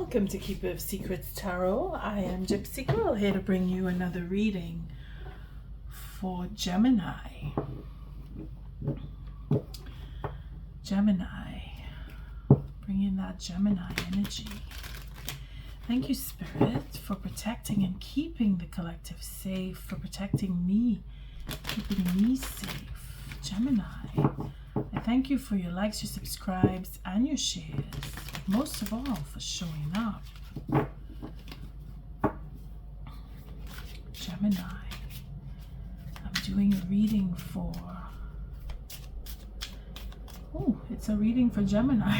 Welcome to Keeper of Secrets Tarot. I am Gypsy Girl, here to bring you another reading for Gemini. Gemini. Bring in that Gemini energy. Thank you, Spirit, for protecting and keeping the collective safe, for protecting me, keeping me safe. Gemini. I thank you for your likes, your subscribes, and your shares. Most of all, for showing up. Gemini. I'm doing a reading for... Oh, it's a reading for Gemini.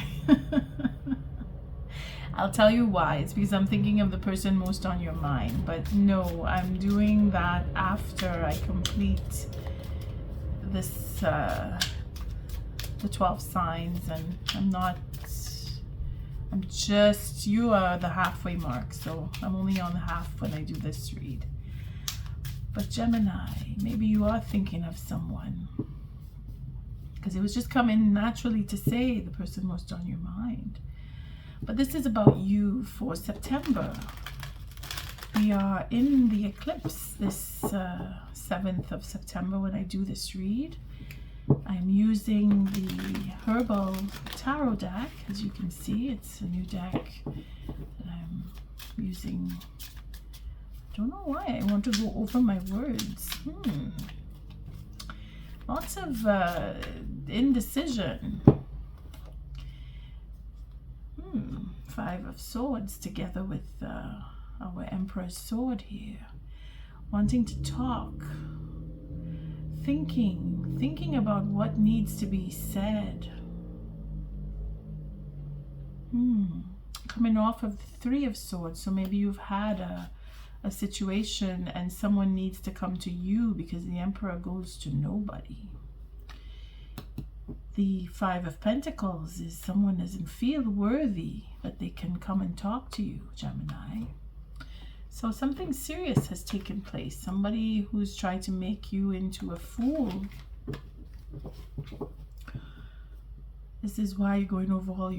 I'll tell you why. It's because I'm thinking of the person most on your mind. But no, I'm doing that after I complete this, the 12 signs. And you are the halfway mark. So I'm only on the half when I do this read. But Gemini, maybe you are thinking of someone. Because it was just coming naturally to say the person most on your mind. But this is about you for September. We are in the eclipse this 7th of September when I do this read. I'm using the Herbal tarot deck. As you can see, it's a new deck that I'm using. I don't know why I want to go over my words. Lots of indecision. 5 of Swords together with our Emperor's Sword here. Wanting to talk. Thinking about what needs to be said. Coming off of the 3 of Swords. So maybe you've had a situation and someone needs to come to you because the Emperor goes to nobody. The 5 of Pentacles is someone doesn't feel worthy that they can come and talk to you, Gemini. So something serious has taken place. Somebody who's tried to make you into a fool. This is why you're going over all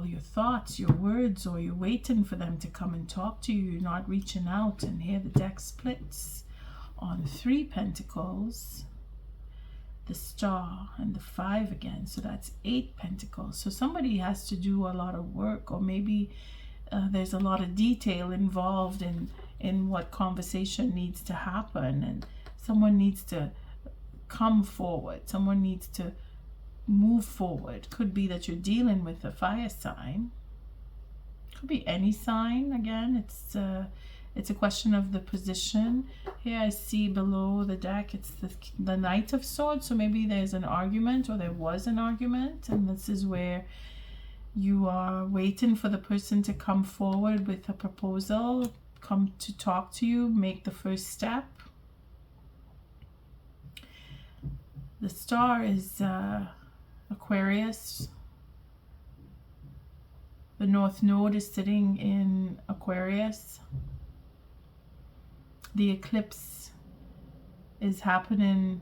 your thoughts, your words, or you're waiting for them to come and talk to you. You're not reaching out. And here the deck splits on 3 Pentacles, the Star, and the 5 again. So that's 8 Pentacles. So somebody has to do a lot of work, or maybe there's a lot of detail involved in what conversation needs to happen, and someone needs to come forward. Someone needs to move forward. Could be that you're dealing with a fire sign. Could be any sign. Again, it's a question of the position. Here I see below the deck, it's the Knight of Swords. So maybe there's an argument, or there was an argument, and this is where you are waiting for the person to come forward with a proposal, come to talk to you, make the first step. The Star is Aquarius. The North Node is sitting in Aquarius. The eclipse is happening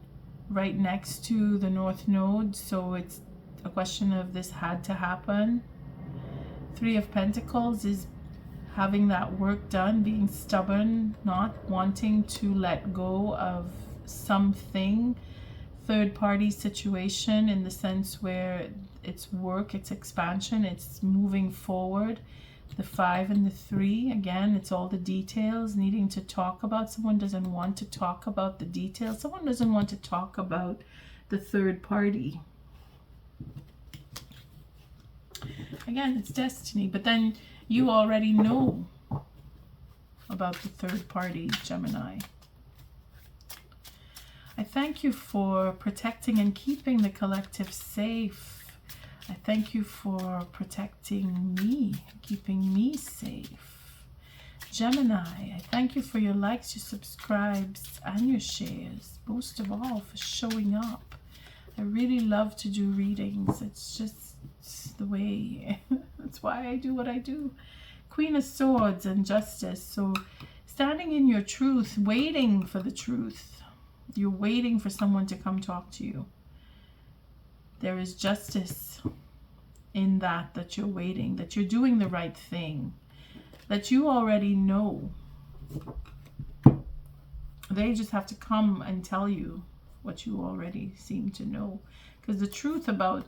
right next to the North Node, so it's a question of this had to happen. 3 of Pentacles is having that work done, being stubborn, not wanting to let go of something. Third party situation in the sense where it's work, it's expansion, it's moving forward. The 5 and the 3, again, it's all the details, needing to talk about. Someone doesn't want to talk about the details. Someone doesn't want to talk about the third party. Again, it's destiny, but then you already know about the third party, Gemini. I thank you for protecting and keeping the collective safe. I thank you for protecting me, keeping me safe. Gemini, I thank you for your likes, your subscribes, and your shares. Most of all, for showing up. I really love to do readings. It's just the way. That's why I do what I do. Queen of Swords and Justice. So standing in your truth, waiting for the truth. You're waiting for someone to come talk to you. There is justice in that you're waiting, that you're doing the right thing. that you already know. They just have to come and tell you what you already seem to know. Because the truth about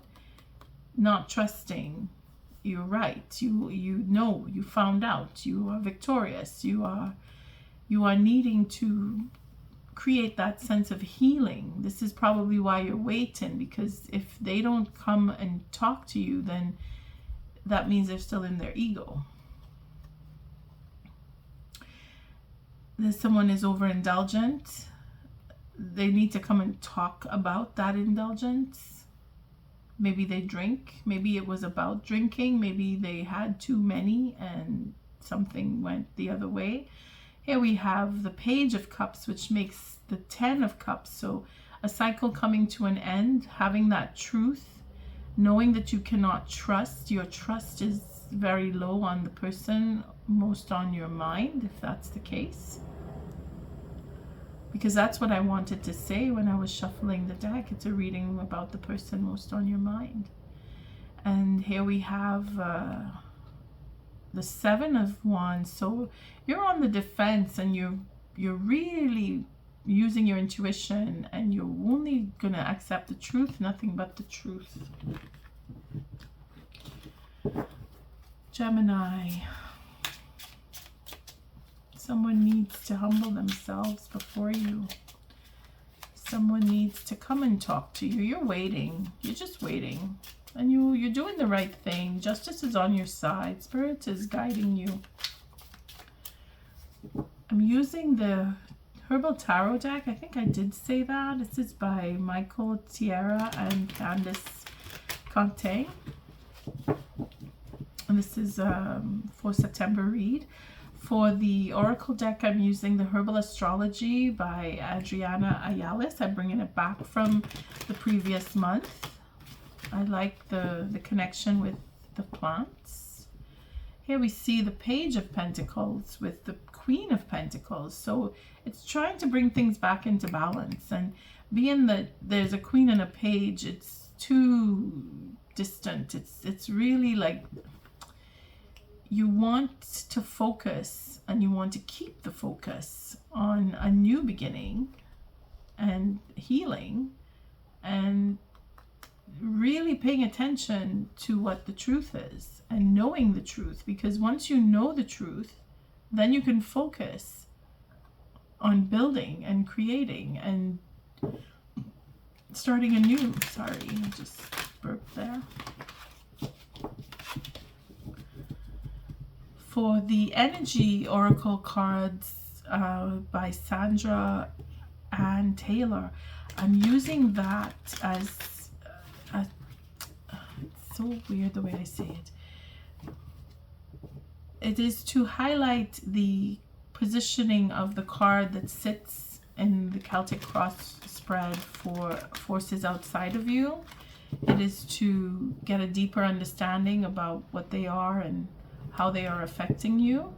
not trusting, you're right. You know, you found out, you are victorious. You are needing to create that sense of healing. This is probably why you're waiting, because if they don't come and talk to you, then that means they're still in their ego. There's someone is overindulgent. They need to come and talk about that indulgence. Maybe they drink. Maybe it was about drinking. Maybe they had too many and something went the other way. Here we have the Page of Cups, which makes the 10 of Cups. So a cycle coming to an end, having that truth, knowing that you cannot trust. Your trust is very low on the person, most on your mind, if that's the case. Because that's what I wanted to say when I was shuffling the deck. It's a reading about the person most on your mind. And here we have the 7 of Wands. So you're on the defense, and you're really using your intuition, and you're only going to accept the truth, nothing but the truth. Gemini. Someone needs to humble themselves before you. Someone needs to come and talk to you. You're waiting. You're just waiting. And you're doing the right thing. Justice is on your side. Spirit is guiding you. I'm using the Herbal Tarot deck. I think I did say that. This is by Michael, Tierra, and Candis, Cantin. And this is for September read. For the Oracle deck, I'm using the Herbal Astrology by Adriana, Ayales. I'm bringing it back from the previous month. I like the connection with the plants. Here we see the Page of Pentacles with the Queen of Pentacles. So it's trying to bring things back into balance. And being that there's a Queen and a Page, it's too distant. It's really like you want to focus, and you want to keep the focus on a new beginning and healing, and really paying attention to what the truth is and knowing the truth. Because once you know the truth, then you can focus on building and creating and starting anew. Sorry, I just burped there. For the Energy Oracle cards by Sandra and Taylor, I'm using that as it's so weird the way I say it. It is to highlight the positioning of the card that sits in the Celtic cross spread for forces outside of you. It is to get a deeper understanding about what they are and how they are affecting you.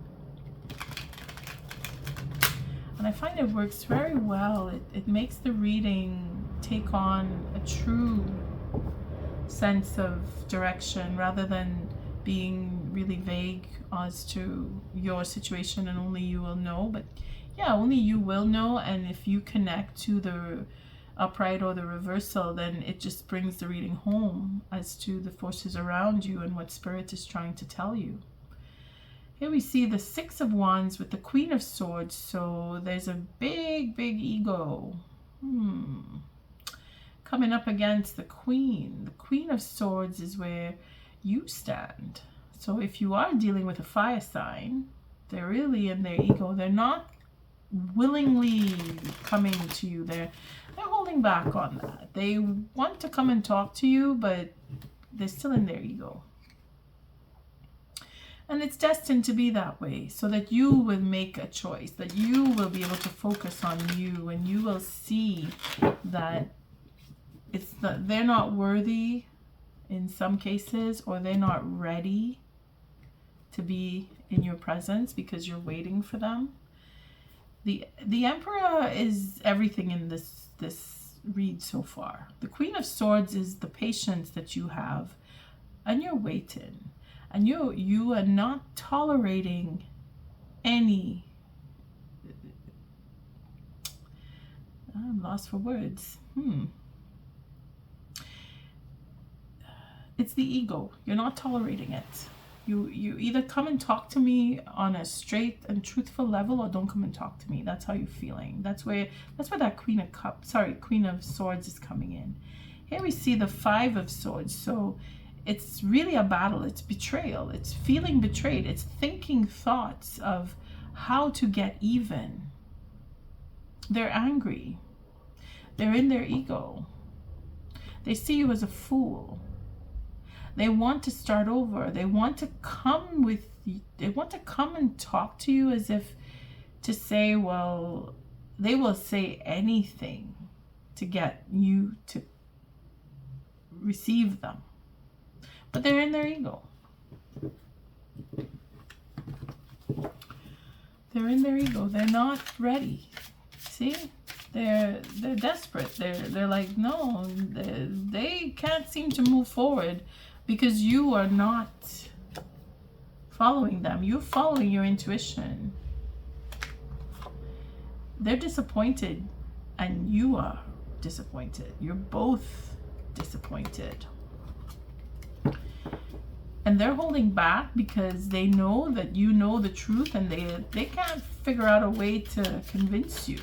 And I find it works very well. It makes the reading take on a true sense of direction, rather than being really vague as to your situation and only you will know. But yeah, only you will know. And if you connect to the upright or the reversal, then it just brings the reading home as to the forces around you and what Spirit is trying to tell you. Here we see the 6 of Wands with the Queen of Swords. So there's a big ego coming up against the Queen. The Queen of Swords is where you stand. So if you are dealing with a fire sign, they're really in their ego. They're not willingly coming to you. They're holding back on that. They want to come and talk to you, but they're still in their ego. And it's destined to be that way, so that you will make a choice, that you will be able to focus on you, and you will see that they're not worthy in some cases, or they're not ready to be in your presence because you're waiting for them. The Emperor is everything in this read so far. The Queen of Swords is the patience that you have, and you're waiting. And you are not tolerating any, I'm lost for words. It's the ego. You're not tolerating it. You either come and talk to me on a straight and truthful level, or don't come and talk to me. That's how you're feeling. That's where that Queen of Swords is coming in. Here we see the Five of Swords. So it's really a battle. It's betrayal. It's feeling betrayed. It's thinking thoughts of how to get even. They're angry. They're in their ego. They see you as a fool. They want to start over. They want to come with you. They want to come and talk to you as if to say, well, they will say anything to get you to receive them. But they're in their ego. They're in their ego. They're not ready. See? They're desperate. They're like, no, they can't seem to move forward because you are not following them. You're following your intuition. They're disappointed and you are disappointed. You're both disappointed. And they're holding back because they know that you know the truth, and they can't figure out a way to convince you.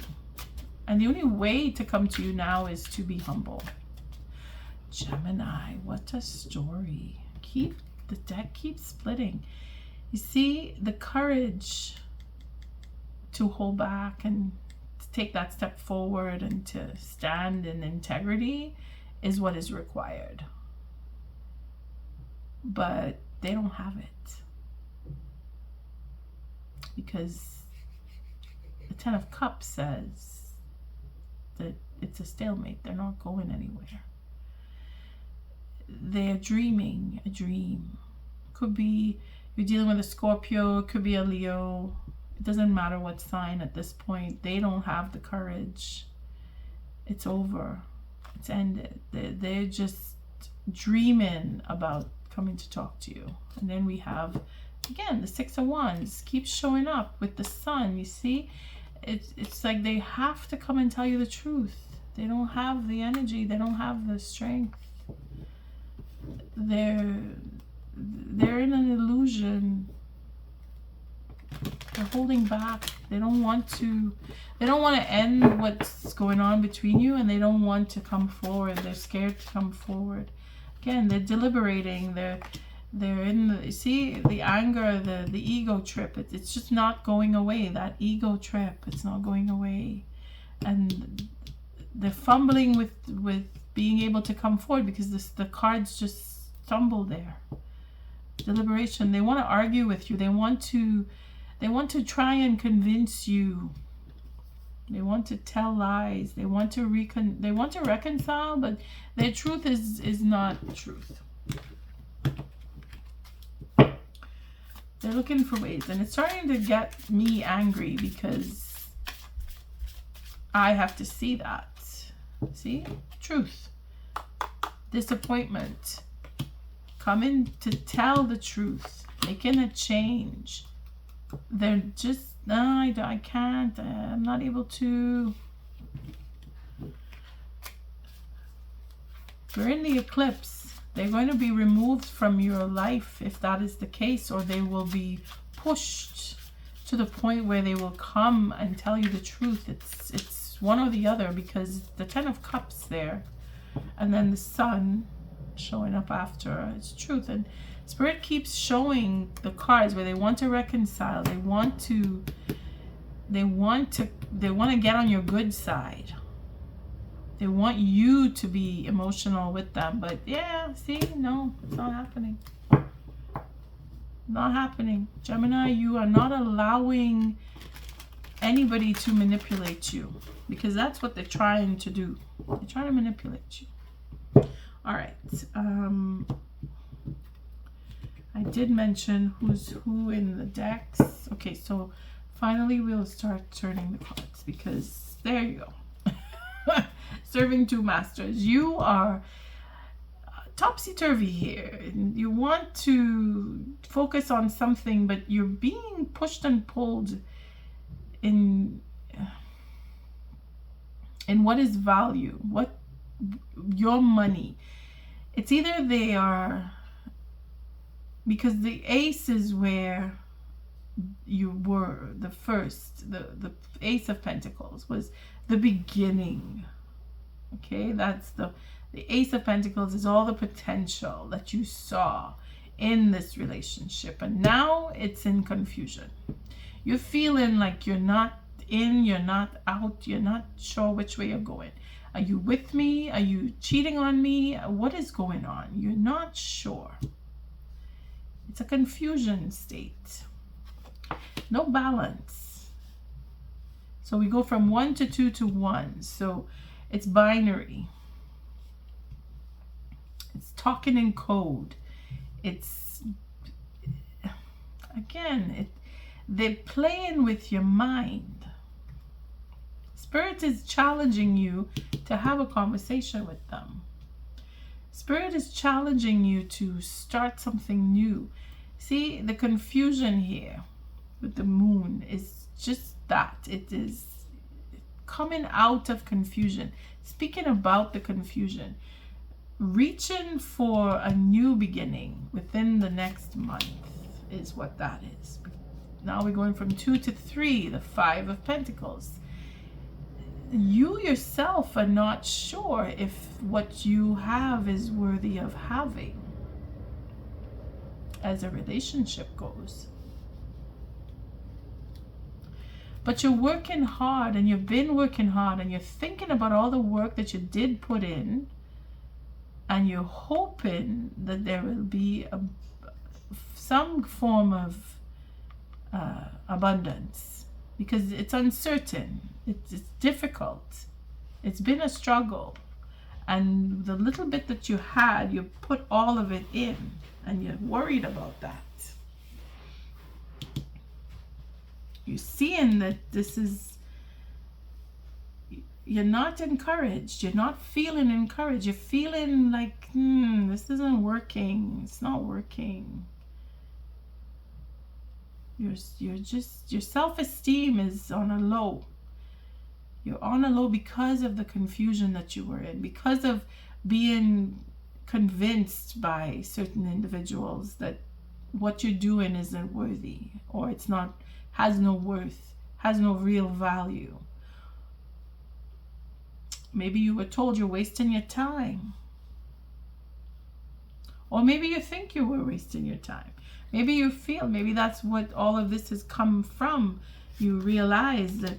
And the only way to come to you now is to be humble. Gemini, what a story. The deck keeps splitting. You see, the courage to hold back and to take that step forward and to stand in integrity is what is required. But they don't have it. Because the Ten of Cups says that it's a stalemate. They're not going anywhere. They're dreaming a dream. Could be you're dealing with a Scorpio, it could be a Leo. It doesn't matter what sign at this point. They don't have the courage. It's over. It's ended. They're just dreaming about coming to talk to you. And then we have, again, the Six of Wands keeps showing up with the Sun. You see, it's like they have to come and tell you the truth. They don't have the energy. They don't have the strength. They're in an illusion. They're holding back. They don't want to end what's going on between you, and they don't want to come forward. They're scared to come forward. Again, they're deliberating. They're in the, you see, the anger, the ego trip. It's just not going away. That ego trip, it's not going away. And they're fumbling with being able to come forward because the cards just stumble there. Deliberation. They want to argue with you. They want to try and convince you. They want to tell lies. They want to reconcile, but their truth is not truth. They're looking for ways, and it's starting to get me angry because I have to see that. See? Truth. Disappointment. Coming to tell the truth. Making a change. They're just, no, I can't. I'm not able to. We're in the eclipse. They're going to be removed from your life if that is the case, or they will be pushed to the point where they will come and tell you the truth. It's one or the other, because the Ten of Cups there, and then the Sun showing up after. It's truth. And Spirit keeps showing the cards where they want to reconcile. They want to get on your good side. They want you to be emotional with them. But yeah, see, no, it's not happening. Not happening. Gemini, you are not allowing anybody to manipulate you, because that's what they're trying to do. They're trying to manipulate you. All right. I did mention who's who in the decks. Okay, so finally we'll start turning the cards, because there you go. Serving two masters. You are topsy-turvy here. You want to focus on something, but you're being pushed and pulled in what is value, what your money. It's either they are, because the ace is where you were the first, the Ace of Pentacles was the beginning. Okay, that's the Ace of Pentacles is all the potential that you saw in this relationship, and now it's in confusion. You're feeling like you're not in, you're not out, you're not sure which way you're going. Are you with me? Are you cheating on me? What is going on? You're not sure. It's a confusion state. No balance. So we go from 1 to 2 to 1. So it's binary. It's talking in code. It's, again, they're playing with your mind. Spirit is challenging you to have a conversation with them. Spirit is challenging you to start something new. See, the confusion here with the moon is just that. It is coming out of confusion. Speaking about the confusion. Reaching for a new beginning within the next month is what that is. Now we're going from 2 to 3, the 5 of Pentacles. You yourself are not sure if what you have is worthy of having as a relationship goes. But you're working hard, and you've been working hard, and you're thinking about all the work that you did put in, and you're hoping that there will be some form of abundance, because it's uncertain, it's difficult, it's been a struggle, and the little bit that you had, you put all of it in, and you're worried about that. You're seeing that this is, you're not encouraged, you're not feeling encouraged, you're feeling like, this isn't working, it's not working. You're just, your self-esteem is on a low. You're on a low because of the confusion that you were in, because of being convinced by certain individuals that what you're doing isn't worthy, or it's not, has no worth, has no real value. Maybe you were told you're wasting your time. Or maybe you think you were wasting your time. Maybe you feel, maybe that's what all of this has come from. You realize that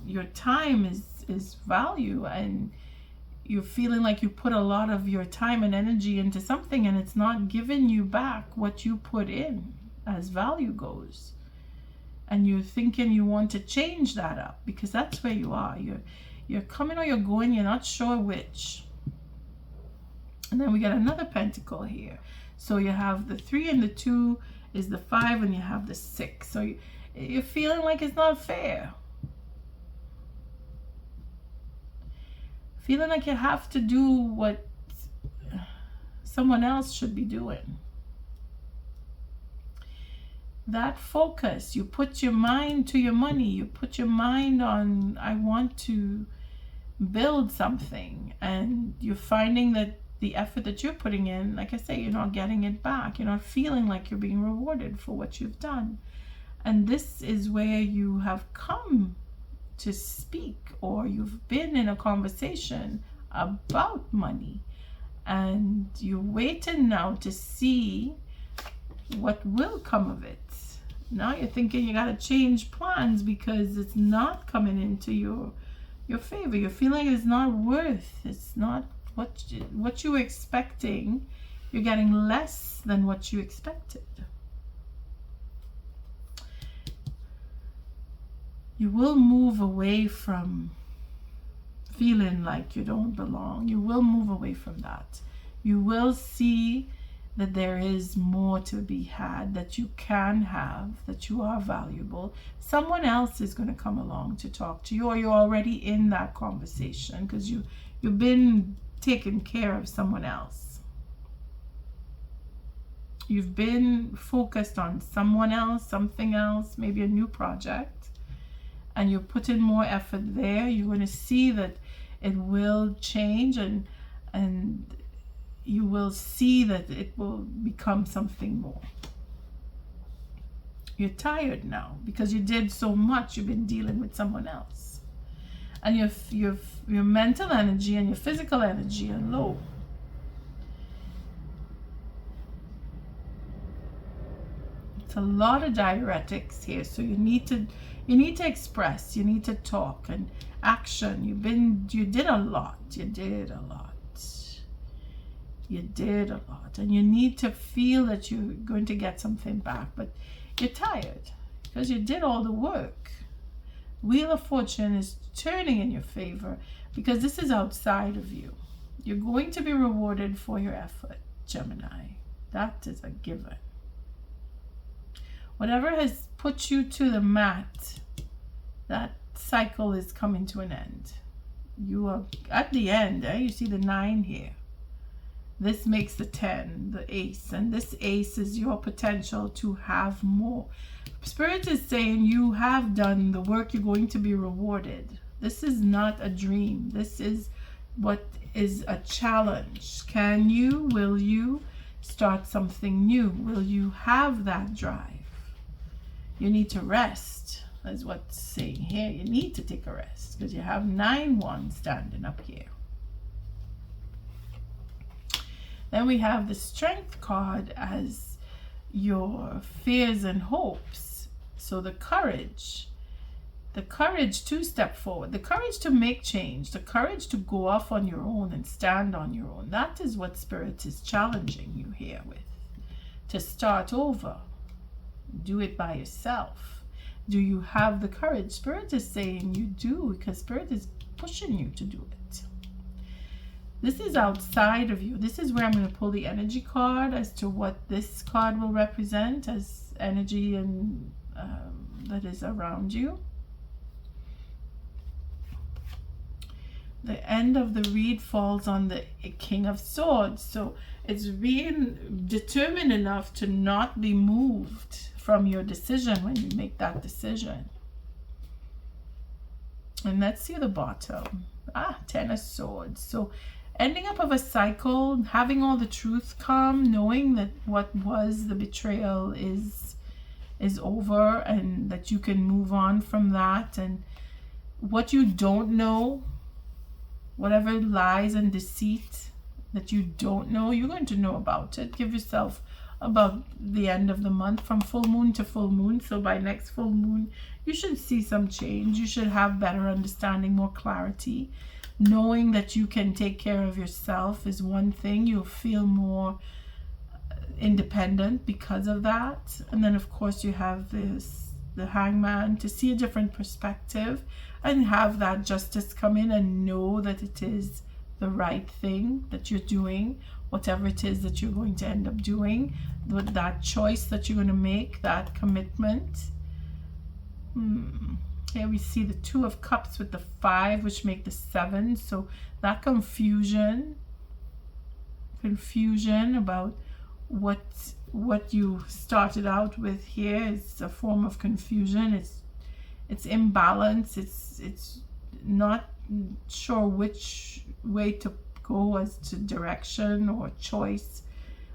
your time is value, and you're feeling like you put a lot of your time and energy into something, and it's not giving you back what you put in as value goes. And you're thinking you want to change that up, because that's where you are. You're coming or you're going, you're not sure which. And then we got another pentacle here. So you have the 3 and the 2 is the 5, and you have the 6. So you're feeling like it's not fair. Feeling like you have to do what someone else should be doing. That focus, you put your mind to your money, you put your mind on, I want to build something, and you're finding that the effort that you're putting in, like I say, you're not getting it back. You're not feeling like you're being rewarded for what you've done. And this is where you have come to speak, or you've been in a conversation about money, and you're waiting now to see what will come of it. Now you're thinking you got to change plans because it's not coming into your favor. You're feeling it's not worth, it's not what you were expecting. You're getting less than what you expected. You will move away from feeling like you don't belong. You will move away from that. You will see that there is more to be had, that you can have, that you are valuable. Someone else is going to come along to talk to you, or you're already in that conversation because you've been taking care of someone else. You've been focused on someone else, something else, maybe a new project, and you're putting more effort there. You're going to see that it will change, and you will see that it will become something more. You're tired now because you did so much. You've been dealing with someone else, and your mental energy and your physical energy are low. It's a lot of diuretics here, so you need to express. You need to talk and action. You did a lot. You did a lot. You did a lot, and you need to feel that you're going to get something back, but you're tired because you did all the work. Wheel of Fortune is turning in your favor because this is outside of you. You're going to be rewarded for your effort, Gemini. That is a given. Whatever has put you to the mat, that cycle is coming to an end. You are at the end. You see the 9 here. This makes the 10, the ace, and this ace is your potential to have more. Spirit is saying you have done the work, you're going to be rewarded. This is not a dream. This is what is a challenge. Will you start something new? Will you have that drive? You need to rest, is what's saying here. You need to take a rest because you have 9 wands standing up here. Then we have the Strength card as your fears and hopes. So the courage to step forward, the courage to make change, the courage to go off on your own and stand on your own. That is what Spirit is challenging you here with. To start over. Do it by yourself. Do you have the courage? Spirit is saying you do, because Spirit is pushing you to do it. This is outside of you. This is where I'm going to pull the energy card as to what this card will represent as energy and that is around you. The end of the read falls on the King of Swords. So it's being determined enough to not be moved from your decision when you make that decision. And let's see the bottom. 10 of Swords. So ending up of a cycle, having all the truth come, knowing that what was the betrayal is over, and that you can move on from that. And what you don't know, whatever lies and deceit that you don't know, you're going to know about it. Give yourself about the end of the month, from full moon to full moon. So by next full moon, you should see some change. You should have better understanding, more clarity. Knowing that you can take care of yourself is one thing. You'll feel more independent because of that. And then of course you have the Hangman, to see a different perspective and have that justice come in and know that it is the right thing that you're doing, whatever it is that you're going to end up doing, with that choice that you're going to make, that commitment. Here we see the 2 of Cups with the 5, which make the 7. So that confusion about what you started out with here is a form of confusion. It's imbalance. It's not sure which way to go as to direction or choice,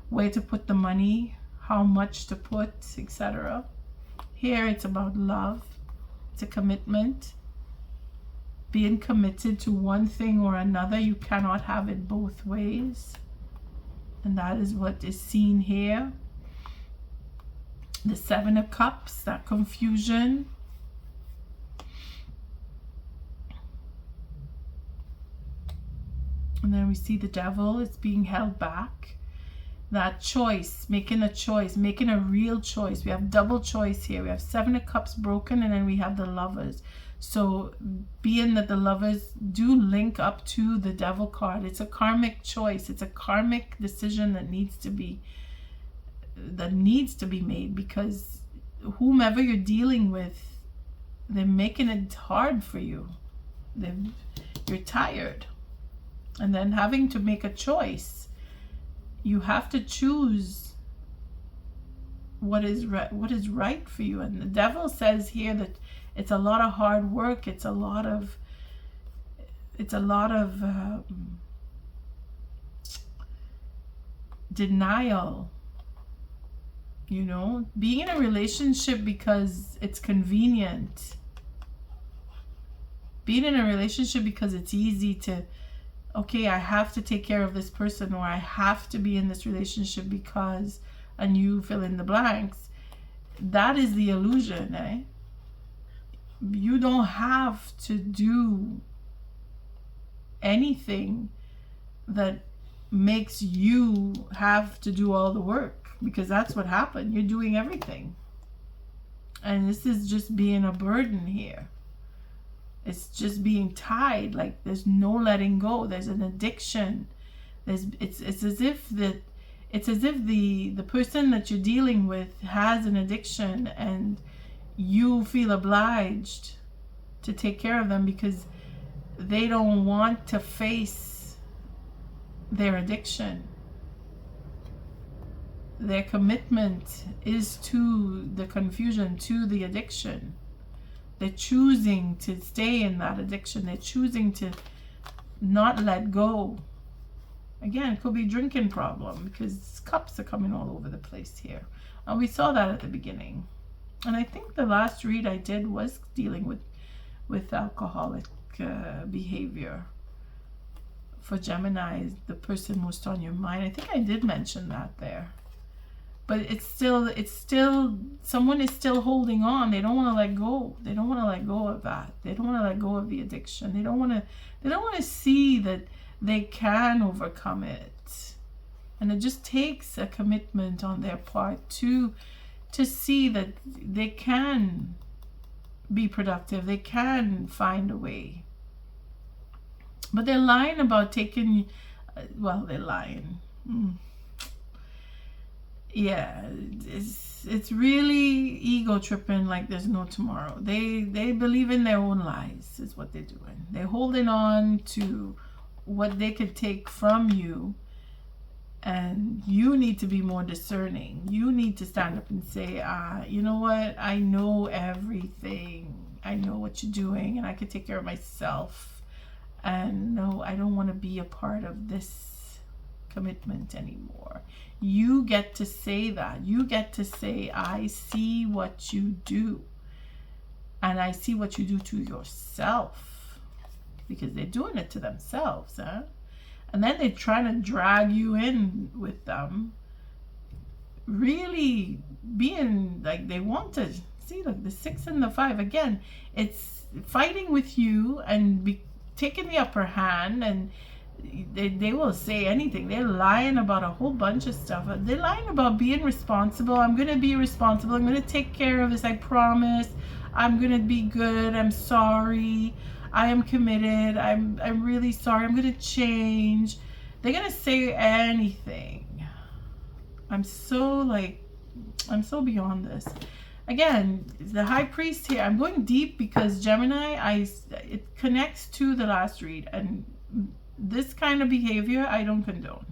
where to put the money, how much to put, etc. Here it's about love. It's a commitment, being committed to one thing or another. You cannot have it both ways, and that is what is seen here. The 7 of Cups, that confusion. And then we see the Devil is being held back. That choice, making a choice, making a real choice. We have double choice here. We have 7 of Cups broken, and then we have the Lovers. So being that the Lovers do link up to the Devil card, it's a karmic choice. It's a karmic decision that needs to be made, because whomever you're dealing with, they're making it hard for you. You're tired. And then having to make a choice. You have to choose what is right for you. And the devil says here that it's a lot of hard work, it's a lot of denial, you know, being in a relationship because it's convenient, being in a relationship because it's easy to, okay, I have to take care of this person, or I have to be in this relationship because, and you fill in the blanks. That is the illusion, eh? You don't have to do anything that makes you have to do all the work, because that's what happened. You're doing everything. And this is just being a burden here. It's just being tied, like there's no letting go. There's an addiction. It's as if the person that you're dealing with has an addiction, and you feel obliged to take care of them because they don't want to face their addiction. Their commitment is to the confusion, to the addiction. They're choosing to stay in that addiction. They're choosing to not let go. Again, it could be a drinking problem because cups are coming all over the place here. And we saw that at the beginning. And I think the last read I did was dealing with alcoholic behavior. For Gemini, the person most on your mind. I think I did mention that there. But it's still, someone is still holding on. They don't want to let go. They don't want to let go of that. They don't want to let go of the addiction. They don't want to see that they can overcome it. And it just takes a commitment on their part to see that they can be productive. They can find a way. But they're lying about taking, well, they're lying. Yeah, it's really ego tripping like there's no tomorrow. They believe in their own lies is what they're doing. They're holding on to what they could take from you, and you need to be more discerning. You need to stand up and say, you know what, I know everything. I know what you're doing, and I can take care of myself. And no, I don't want to be a part of this commitment anymore. You get to say that. You get to say, I see what you do, and I see what you do to yourself, because they're doing it to themselves, huh? And then they're trying to drag you in with them, really being like they want to see, like the 6 and the 5 again. It's fighting with you and taking the upper hand, and they will say anything. They're lying about a whole bunch of stuff. They're lying about being responsible. I'm going to be responsible. I'm going to take care of this. I promise. I'm going to be good. I'm sorry. I am committed. I'm really sorry. I'm going to change. They're going to say anything. I'm so beyond this. Again, the High Priest here. I'm going deep because Gemini, it connects to the last read, and this kind of behavior I don't condone.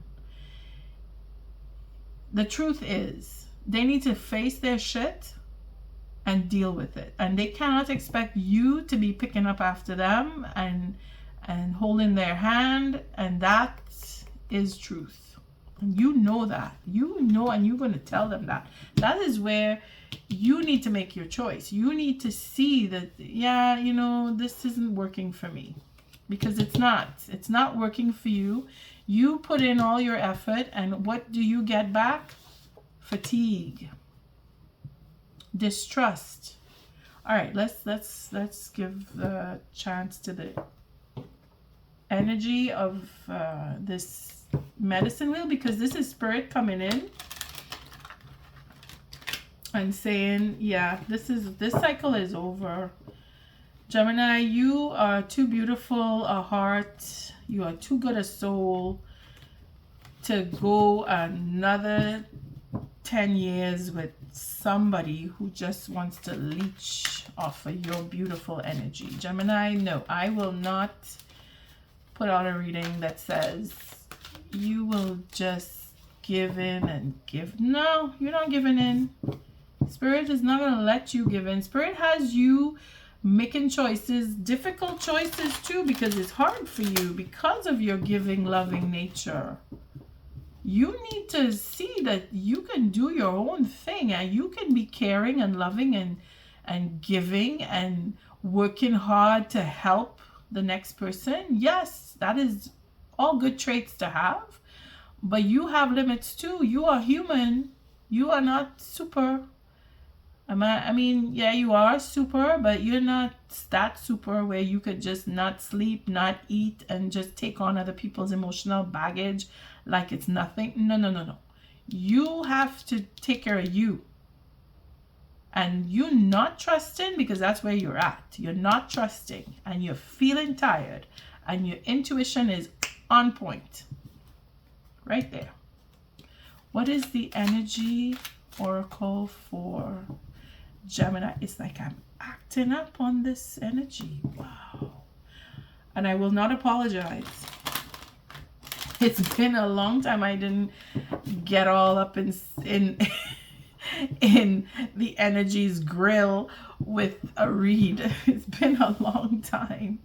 The truth is, they need to face their shit and deal with it. And they cannot expect you to be picking up after them and holding their hand. And that is truth. And you know that. You know, and you're going to tell them that. That is where you need to make your choice. You need to see that, yeah, you know, this isn't working for me. Because it's not working for you. You put in all your effort, and what do you get back? Fatigue, distrust. All right, let's give the chance to the energy of this medicine wheel, because this is spirit coming in and saying, yeah, this cycle is over. Gemini, you are too beautiful a heart. You are too good a soul to go another 10 years with somebody who just wants to leech off of your beautiful energy. Gemini, no, I will not put out a reading that says you will just give in and give. No, you're not giving in. Spirit is not going to let you give in. Spirit has you making choices, difficult choices too, because it's hard for you because of your giving, loving nature. You need to see that you can do your own thing, and you can be caring and loving and giving and working hard to help the next person. Yes, that is all good traits to have, but you have limits too. You are human. You are not super. I mean, yeah, you are super, but you're not that super where you could just not sleep, not eat, and just take on other people's emotional baggage like it's nothing. No, no, no, no. You have to take care of you. And you're not trusting, because that's where you're at. You're not trusting, and you're feeling tired, and your intuition is on point. Right there. What is the energy oracle for Gemini? It's like I'm acting up on this energy. Wow. And I will not apologize. It's been a long time I didn't get all up in in the energy's grill with a read. It's been a long time.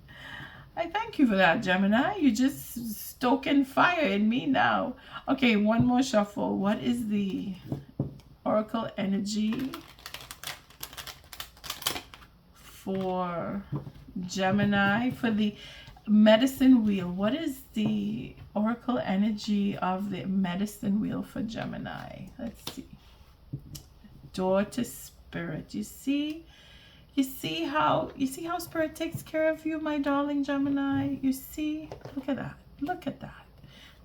I thank you for that, Gemini. You're just stoking fire in me now. Okay, one more shuffle. What is the oracle energy for Gemini, for the medicine wheel? What is the oracle energy of the medicine wheel for Gemini? Let's see. Door to spirit. You see how spirit takes care of you, my darling Gemini? You see? Look at that. Look at that.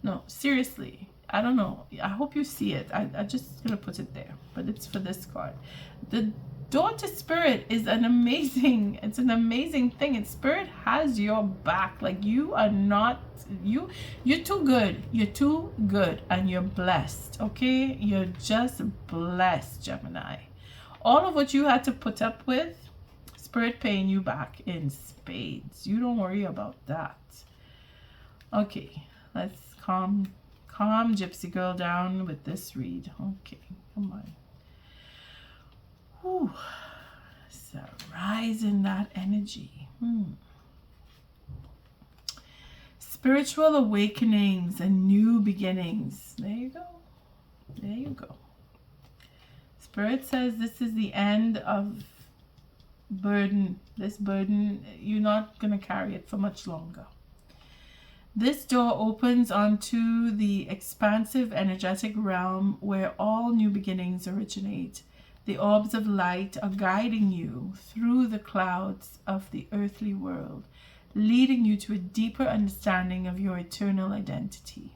No, seriously. I don't know. I hope you see it. I'm just gonna put it there, but it's for this card. The door to spirit is an amazing thing, and spirit has your back. Like, you are not, you're too good. You're too good, and you're blessed. Okay, you're just blessed, Gemini. All of what you had to put up with, spirit paying you back in spades. You don't worry about that. Okay, let's calm Gypsy girl down with this read. Okay, come on. Whew. So rise in that energy. Spiritual awakenings and new beginnings. There you go. There you go. Spirit says this is the end of burden. This burden, you're not going to carry it for much longer. This door opens onto the expansive energetic realm where all new beginnings originate. The orbs of light are guiding you through the clouds of the earthly world, leading you to a deeper understanding of your eternal identity,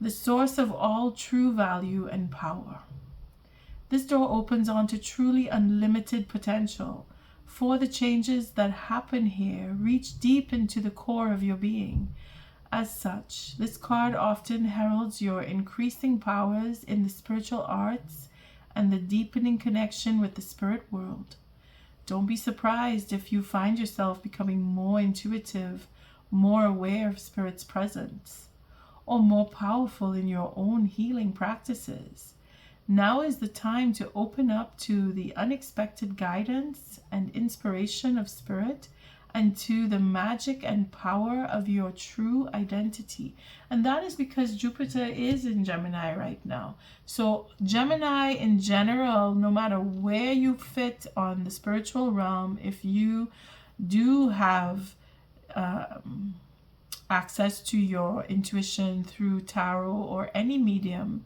the source of all true value and power. This door opens onto truly unlimited potential, for the changes that happen here reach deep into the core of your being. As such, this card often heralds your increasing powers in the spiritual arts and the deepening connection with the spirit world. Don't be surprised if you find yourself becoming more intuitive, more aware of spirit's presence, or more powerful in your own healing practices. Now is the time to open up to the unexpected guidance and inspiration of spirit, and to the magic and power of your true identity. And that is because Jupiter is in Gemini right now. So Gemini in general, no matter where you fit on the spiritual realm, if you do have access to your intuition through tarot or any medium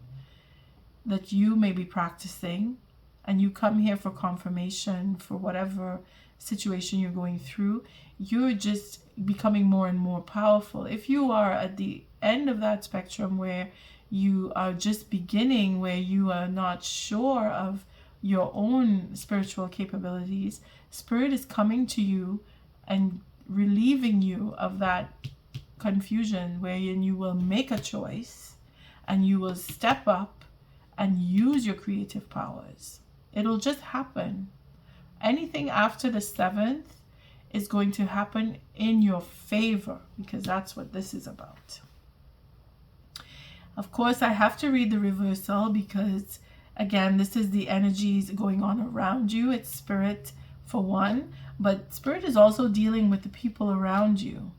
that you may be practicing, and you come here for confirmation for whatever situation you're going through, you're just becoming more and more powerful. If you are at the end of that spectrum where you are just beginning, where you are not sure of your own spiritual capabilities, spirit is coming to you and relieving you of that confusion, wherein you will make a choice and you will step up and use your creative powers. It'll just happen. Anything after the 7th is going to happen in your favor, because that's what this is about. Of course, I have to read the reversal because, again, this is the energies going on around you. It's spirit for one, but spirit is also dealing with the people around you.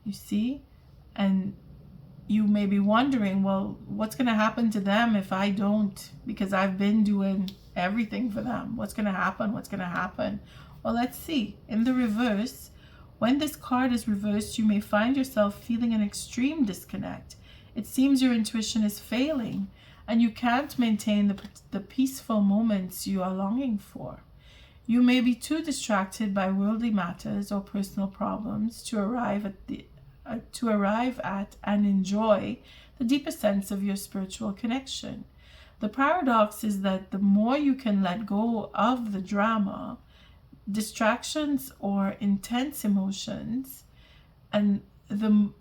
You see? And you may be wondering, well, what's going to happen to them if I don't? Because I've been doing everything for them. What's going to happen? What's going to happen? Well, let's see. In the reverse, when this card is reversed, you may find yourself feeling an extreme disconnect. It seems your intuition is failing and you can't maintain the peaceful moments you are longing for. You may be too distracted by worldly matters or personal problems to arrive at and enjoy the deepest sense of your spiritual connection. The paradox is that the more you can let go of the drama, distractions, or intense emotions, and the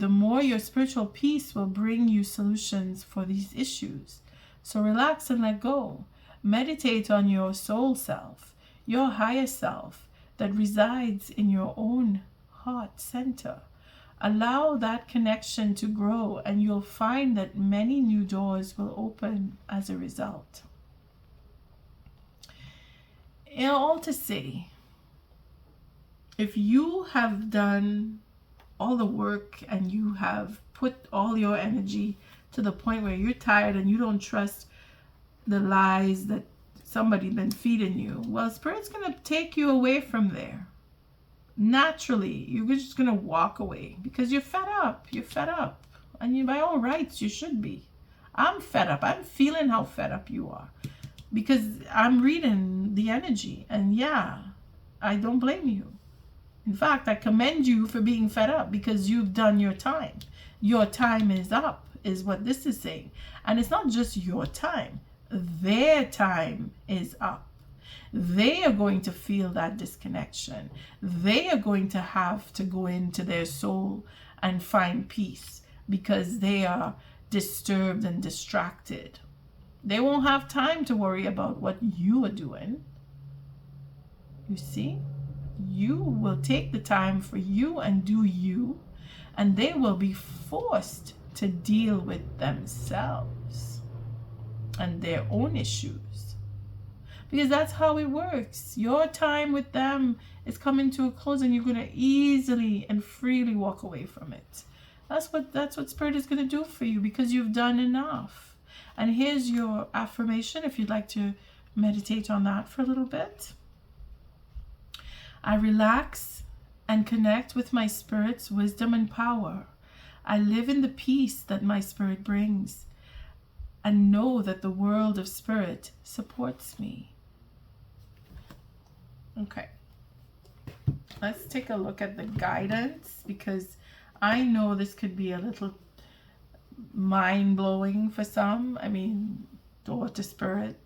more your spiritual peace will bring you solutions for these issues. So relax and let go. Meditate on your soul self, your higher self that resides in your own heart center. Allow that connection to grow, and you'll find that many new doors will open as a result. All to say, if you have done all the work and you have put all your energy to the point where you're tired and you don't trust the lies that somebody been feeding you, well, Spirit's going to take you away from there. Naturally, you're just going to walk away because you're fed up. You're fed up. And by all rights, you should be. I'm fed up. I'm feeling how fed up you are because I'm reading the energy. And yeah, I don't blame you. In fact, I commend you for being fed up because you've done your time. Your time is up, is what this is saying. And it's not just your time. Their time is up. They are going to feel that disconnection. They are going to have to go into their soul and find peace because they are disturbed and distracted. They won't have time to worry about what you are doing. You see? You will take the time for you and do you, and they will be forced to deal with themselves and their own issues. Because that's how it works. Your time with them is coming to a close and you're going to easily and freely walk away from it. That's what Spirit is going to do for you because you've done enough. And here's your affirmation if you'd like to meditate on that for a little bit. I relax and connect with my spirit's wisdom and power. I live in the peace that my spirit brings and know that the world of spirit supports me. Okay, let's take a look at the guidance because I know this could be a little mind-blowing for some. I mean, daughter spirit,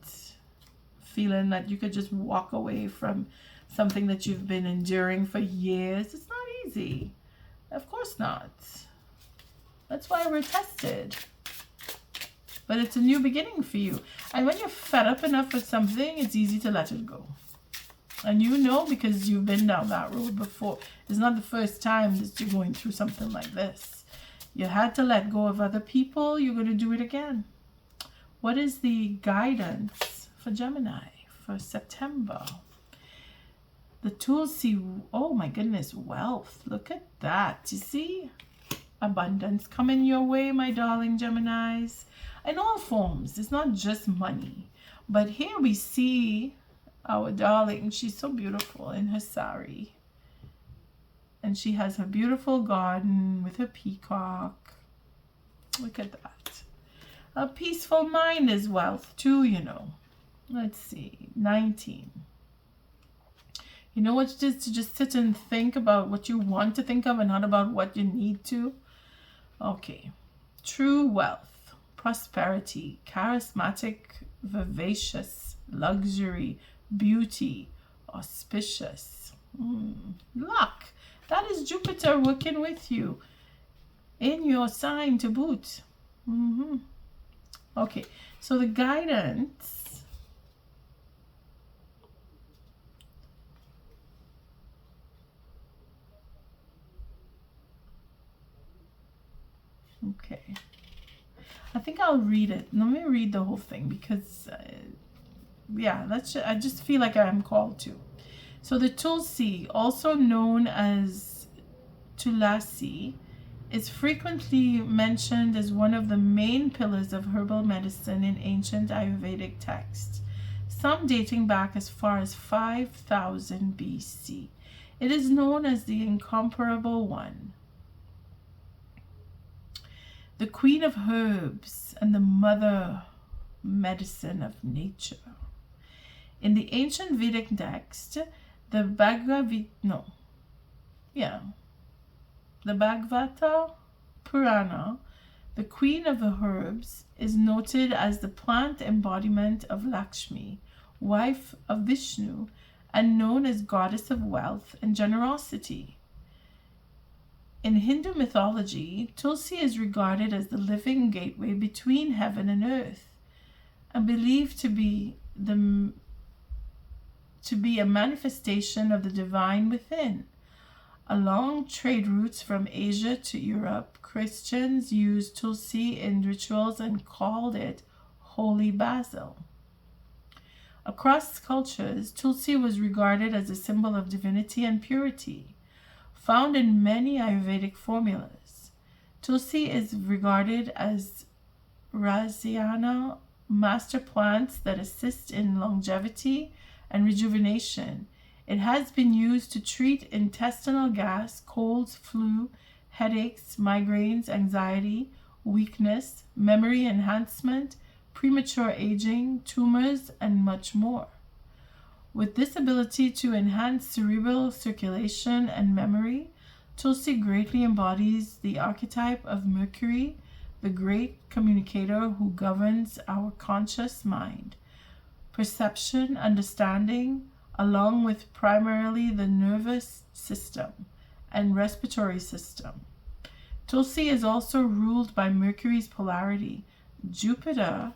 feeling that you could just walk away from something that you've been enduring for years. It's not easy. Of course not. That's why we're tested. But it's a new beginning for you. And when you're fed up enough with something, it's easy to let it go. And you know because you've been down that road before. It's not the first time that you're going through something like this. You had to let go of other people. You're going to do it again. What is the guidance for Gemini for September? The tools see, oh my goodness, wealth. Look at that. You see? Abundance coming your way, my darling Geminis. In all forms. It's not just money. But here we see our darling. She's so beautiful in her sari. And she has her beautiful garden with her peacock. Look at that. A peaceful mind is wealth too, you know. Let's see. 19. You know what it is to just sit and think about what you want to think of and not about what you need to? Okay. True wealth, prosperity, charismatic, vivacious, luxury, beauty, auspicious. Luck. That is Jupiter working with you in your sign to boot. Okay. So the guidance. Okay. I think I'll read it. Let me read the whole thing because, yeah, I just feel like I'm called to. So the Tulsi, also known as Tulasi, is frequently mentioned as one of the main pillars of herbal medicine in ancient Ayurvedic texts, some dating back as far as 5000 BC. It is known as the incomparable one, the queen of herbs and the mother medicine of nature. In the ancient Vedic text, the Bhagavata Purana, the queen of the herbs, is noted as the plant embodiment of Lakshmi, wife of Vishnu, and known as goddess of wealth and generosity. In Hindu mythology, Tulsi is regarded as the living gateway between heaven and earth, and believed to be a manifestation of the divine within. Along trade routes from Asia to Europe, Christians used Tulsi in rituals and called it holy basil. Across cultures, Tulsi was regarded as a symbol of divinity and purity, found in many Ayurvedic formulas. Tulsi is regarded as Rasaiyana master plants that assist in longevity and rejuvenation. It has been used to treat intestinal gas, colds, flu, headaches, migraines, anxiety, weakness, memory enhancement, premature aging, tumors, and much more. With this ability to enhance cerebral circulation and memory, Tulsi greatly embodies the archetype of Mercury, the great communicator who governs our conscious mind, perception, understanding, along with primarily the nervous system and respiratory system. Tulsi is also ruled by Mercury's polarity, Jupiter,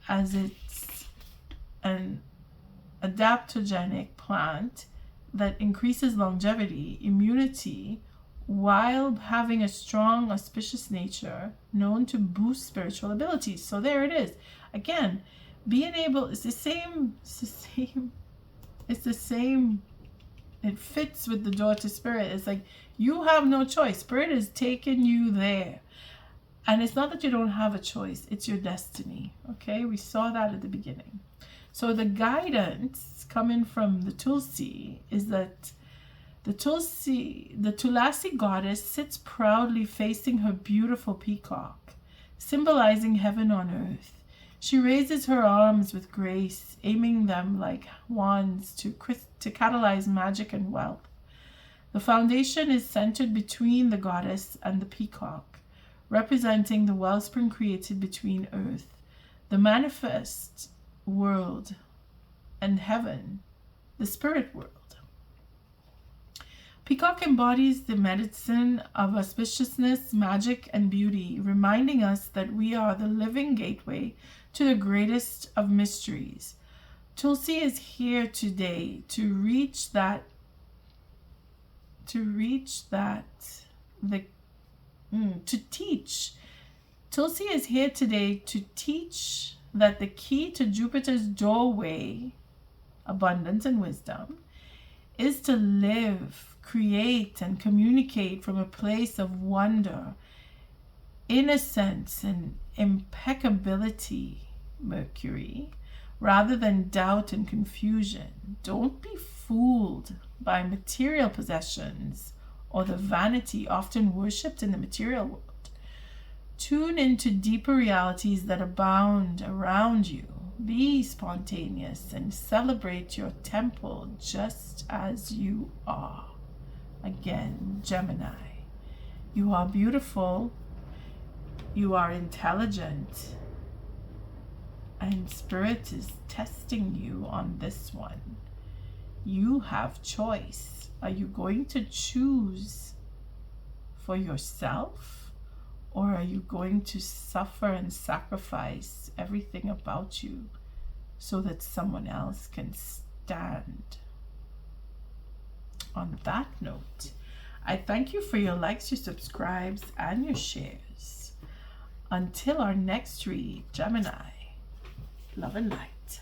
as it's an adaptogenic plant that increases longevity, immunity, while having a strong auspicious nature known to boost spiritual abilities. So there it is. Again, being able, it's the same. It fits with the door to spirit. It's like you have no choice. Spirit is taking you there. And it's not that you don't have a choice. It's your destiny. Okay? We saw that at the beginning. So the guidance coming from the Tulsi is that the Tulasi goddess sits proudly facing her beautiful peacock, symbolizing heaven on earth. She raises her arms with grace, aiming them like wands to catalyze magic and wealth. The foundation is centered between the goddess and the peacock, representing the wellspring created between earth, the manifest world, and heaven, the spirit world. Peacock embodies the medicine of auspiciousness, magic, and beauty, reminding us that we are the living gateway to the greatest of mysteries. Tulsi is here today to teach. Tulsi is here today to teach that the key to Jupiter's doorway, abundance and wisdom, is to live, create, and communicate from a place of wonder, innocence, and impeccability, Mercury, rather than doubt and confusion. Don't be fooled by material possessions or the vanity often worshipped in the material world. Tune into deeper realities that abound around you. Be spontaneous and celebrate your temple just as you are. Again, Gemini, you are beautiful, you are intelligent, and Spirit is testing you on this one. You have choice. Are you going to choose for yourself, or are you going to suffer and sacrifice everything about you so that someone else can stand? On that note, I thank you for your likes, your subscribes, and your shares. Until our next read, Gemini, love and light.